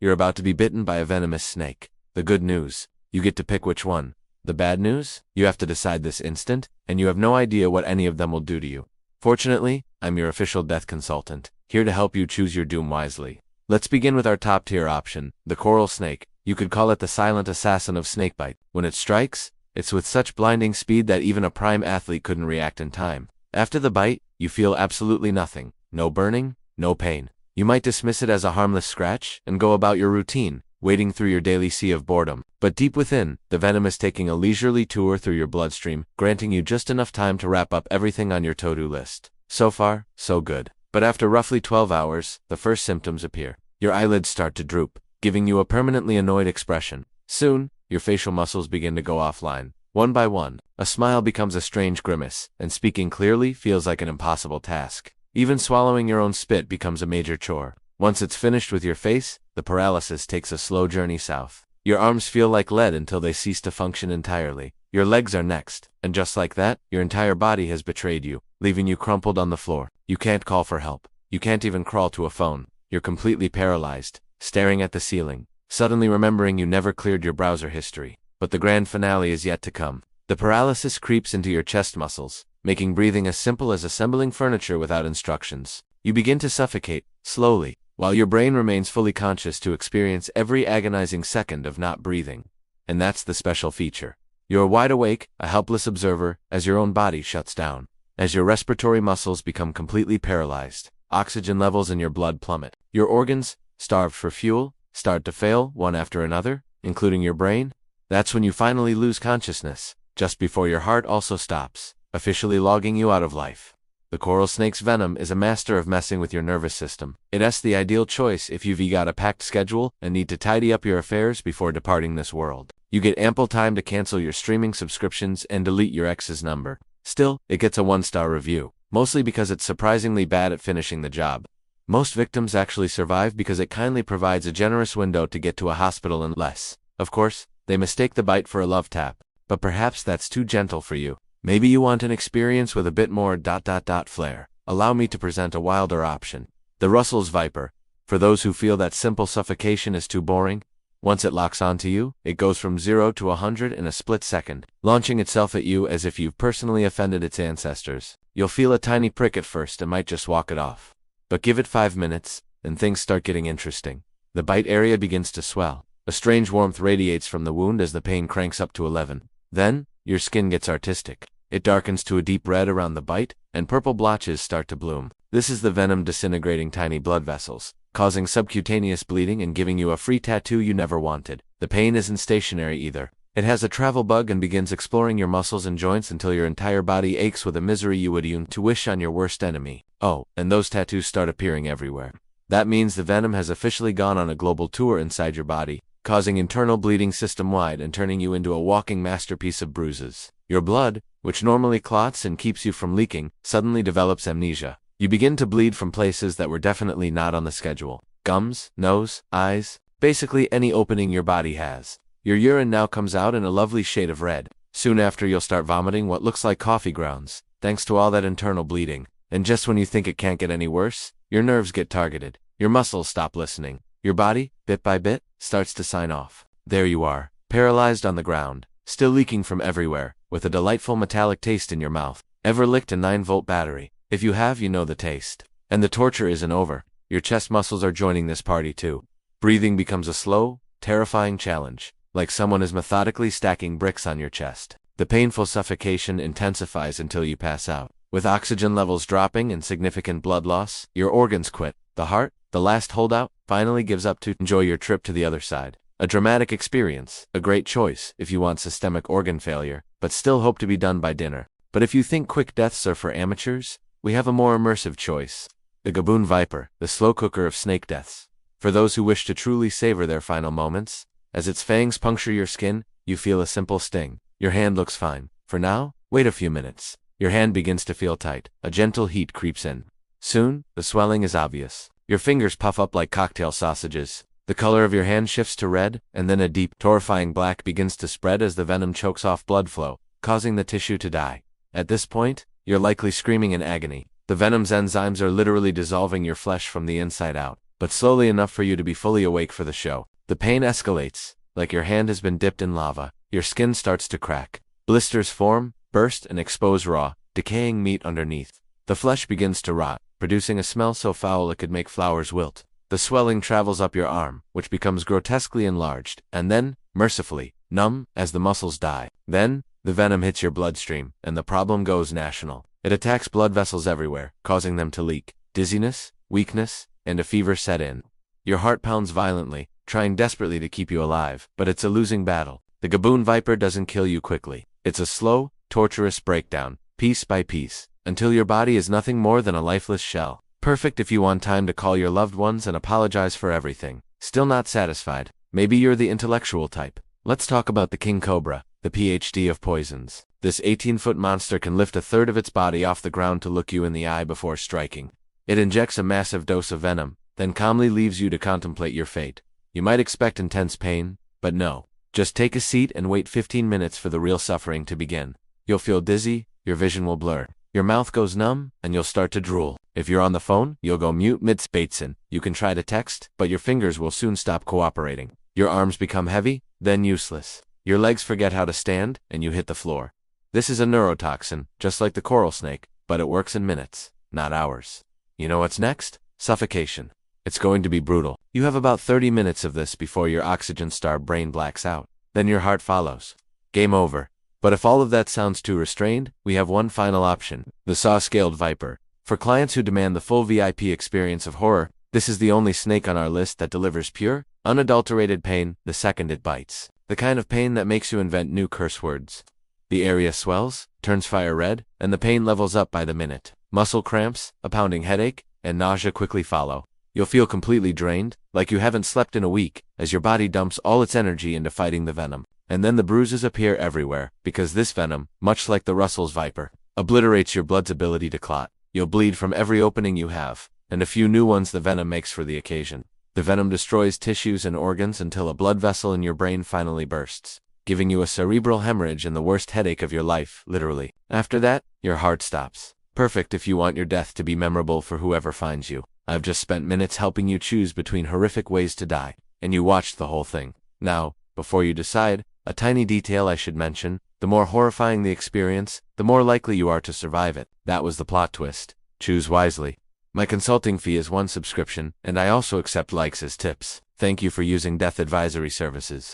You're about to be bitten by a venomous snake. The good news, you get to pick which one. The bad news, you have to decide this instant, and you have no idea what any of them will do to you. Fortunately, I'm your official death consultant, here to help you choose your doom wisely. Let's begin with our top-tier option, the coral snake. You could call it the silent assassin of snakebite. When it strikes, it's with such blinding speed that even a prime athlete couldn't react in time. After the bite, you feel absolutely nothing. No burning, no pain. You might dismiss it as a harmless scratch and go about your routine, wading through your daily sea of boredom. But deep within, the venom is taking a leisurely tour through your bloodstream, granting you just enough time to wrap up everything on your to-do list. So far, so good. But after roughly 12 hours, the first symptoms appear. Your eyelids start to droop, giving you a permanently annoyed expression. Soon, your facial muscles begin to go offline. One by one, a smile becomes a strange grimace, and speaking clearly feels like an impossible task. Even swallowing your own spit becomes a major chore. Once it's finished with your face, the paralysis takes a slow journey south. Your arms feel like lead until they cease to function entirely. Your legs are next, and just like that, your entire body has betrayed you, leaving you crumpled on the floor. You can't call for help. You can't even crawl to a phone. You're completely paralyzed, staring at the ceiling, suddenly remembering you never cleared your browser history. But the grand finale is yet to come. The paralysis creeps into your chest muscles, making breathing as simple as assembling furniture without instructions. You begin to suffocate, slowly, while your brain remains fully conscious to experience every agonizing second of not breathing. And that's the special feature. You're wide awake, a helpless observer, as your own body shuts down. As your respiratory muscles become completely paralyzed, oxygen levels in your blood plummet. Your organs, starved for fuel, start to fail one after another, including your brain. That's when you finally lose consciousness, just before your heart also stops, officially logging you out of life. The coral snake's venom is a master of messing with your nervous system. It's the ideal choice if you've got a packed schedule and need to tidy up your affairs before departing this world. You get ample time to cancel your streaming subscriptions and delete your ex's number. Still, it gets a 1-star review, mostly because it's surprisingly bad at finishing the job. Most victims actually survive because it kindly provides a generous window to get to a hospital in less. Of course, they mistake the bite for a love tap, but perhaps that's too gentle for you. Maybe you want an experience with a bit more flair. Allow me to present a wilder option. The Russell's Viper. For those who feel that simple suffocation is too boring, once it locks onto you, it goes from 0 to 100 in a split second, launching itself at you as if you've personally offended its ancestors. You'll feel a tiny prick at first and might just walk it off. But give it 5 minutes, and things start getting interesting. The bite area begins to swell. A strange warmth radiates from the wound as the pain cranks up to 11. Then, your skin gets artistic. It darkens to a deep red around the bite, and purple blotches start to bloom. This is the venom disintegrating tiny blood vessels, causing subcutaneous bleeding and giving you a free tattoo you never wanted. The pain isn't stationary either. It has a travel bug and begins exploring your muscles and joints until your entire body aches with a misery you would even to wish on your worst enemy. Oh, and those tattoos start appearing everywhere. That means the venom has officially gone on a global tour inside your body, causing internal bleeding system-wide and turning you into a walking masterpiece of bruises. Your blood, which normally clots and keeps you from leaking, suddenly develops amnesia. You begin to bleed from places that were definitely not on the schedule. Gums, nose, eyes, basically any opening your body has. Your urine now comes out in a lovely shade of red. Soon after you'll start vomiting what looks like coffee grounds, thanks to all that internal bleeding. And just when you think it can't get any worse, your nerves get targeted. Your muscles stop listening. Your body, bit by bit, starts to sign off. There you are, paralyzed on the ground, still leaking from everywhere, with a delightful metallic taste in your mouth. Ever licked a 9-volt battery? If you have, you know the taste. And the torture isn't over. Your chest muscles are joining this party too. Breathing becomes a slow, terrifying challenge, like someone is methodically stacking bricks on your chest. The painful suffocation intensifies until you pass out. With oxygen levels dropping and significant blood loss, your organs quit. The heart, the last holdout, finally gives up to enjoy your trip to the other side. A dramatic experience, a great choice if you want systemic organ failure, but still hope to be done by dinner. But if you think quick deaths are for amateurs, we have a more immersive choice. The Gaboon Viper, the slow cooker of snake deaths. For those who wish to truly savor their final moments, as its fangs puncture your skin, you feel a simple sting. Your hand looks fine. For now, wait a few minutes. Your hand begins to feel tight. A gentle heat creeps in. Soon, the swelling is obvious. Your fingers puff up like cocktail sausages. The color of your hand shifts to red, and then a deep, horrifying black begins to spread as the venom chokes off blood flow, causing the tissue to die. At this point, you're likely screaming in agony. The venom's enzymes are literally dissolving your flesh from the inside out. but slowly enough for you to be fully awake for the show. The pain escalates, like your hand has been dipped in lava. Your skin starts to crack. Blisters form, burst, and expose raw, decaying meat underneath. The flesh begins to rot, producing a smell so foul it could make flowers wilt. The swelling travels up your arm, which becomes grotesquely enlarged, and then, mercifully, numb as the muscles die. Then, the venom hits your bloodstream, and the problem goes national. It attacks blood vessels everywhere, causing them to leak. Dizziness, weakness, and a fever set in. Your heart pounds violently, trying desperately to keep you alive, but it's a losing battle. The gaboon viper doesn't kill you quickly. It's a slow, torturous breakdown, piece by piece, until your body is nothing more than a lifeless shell. Perfect if you want time to call your loved ones and apologize for everything. Still not satisfied? Maybe you're the intellectual type. Let's talk about the king cobra, the PhD of poisons. This 18-foot monster can lift a third of its body off the ground to look you in the eye before striking. It injects a massive dose of venom, then calmly leaves you to contemplate your fate. You might expect intense pain, but no. Just take a seat and wait 15 minutes for the real suffering to begin. You'll feel dizzy, your vision will blur, your mouth goes numb, and you'll start to drool. If you're on the phone, you'll go mute mid-Bitten. You can try to text, but your fingers will soon stop cooperating. Your arms become heavy, then useless. Your legs forget how to stand, and you hit the floor. This is a neurotoxin, just like the coral snake, but it works in minutes, not hours. You know what's next? Suffocation. It's going to be brutal. You have about 30 minutes of this before your oxygen-starved brain blacks out. Then your heart follows. Game over. But if all of that sounds too restrained, we have one final option, the saw-scaled viper. For clients who demand the full VIP experience of horror, this is the only snake on our list that delivers pure, unadulterated pain the second it bites. The kind of pain that makes you invent new curse words. The area swells, turns fire red, and the pain levels up by the minute. Muscle cramps, a pounding headache, and nausea quickly follow. You'll feel completely drained, like you haven't slept in a week, as your body dumps all its energy into fighting the venom. And then the bruises appear everywhere, because this venom, much like the Russell's viper, obliterates your blood's ability to clot. You'll bleed from every opening you have, and a few new ones the venom makes for the occasion. The venom destroys tissues and organs until a blood vessel in your brain finally bursts, giving you a cerebral hemorrhage and the worst headache of your life, literally. After that, your heart stops. Perfect if you want your death to be memorable for whoever finds you. I've just spent minutes helping you choose between horrific ways to die, and you watched the whole thing. Now, before you decide, a tiny detail I should mention, the more horrifying the experience, the more likely you are to survive it. That was the plot twist. Choose wisely. My consulting fee is one subscription, and I also accept likes as tips. Thank you for using Death Advisory Services.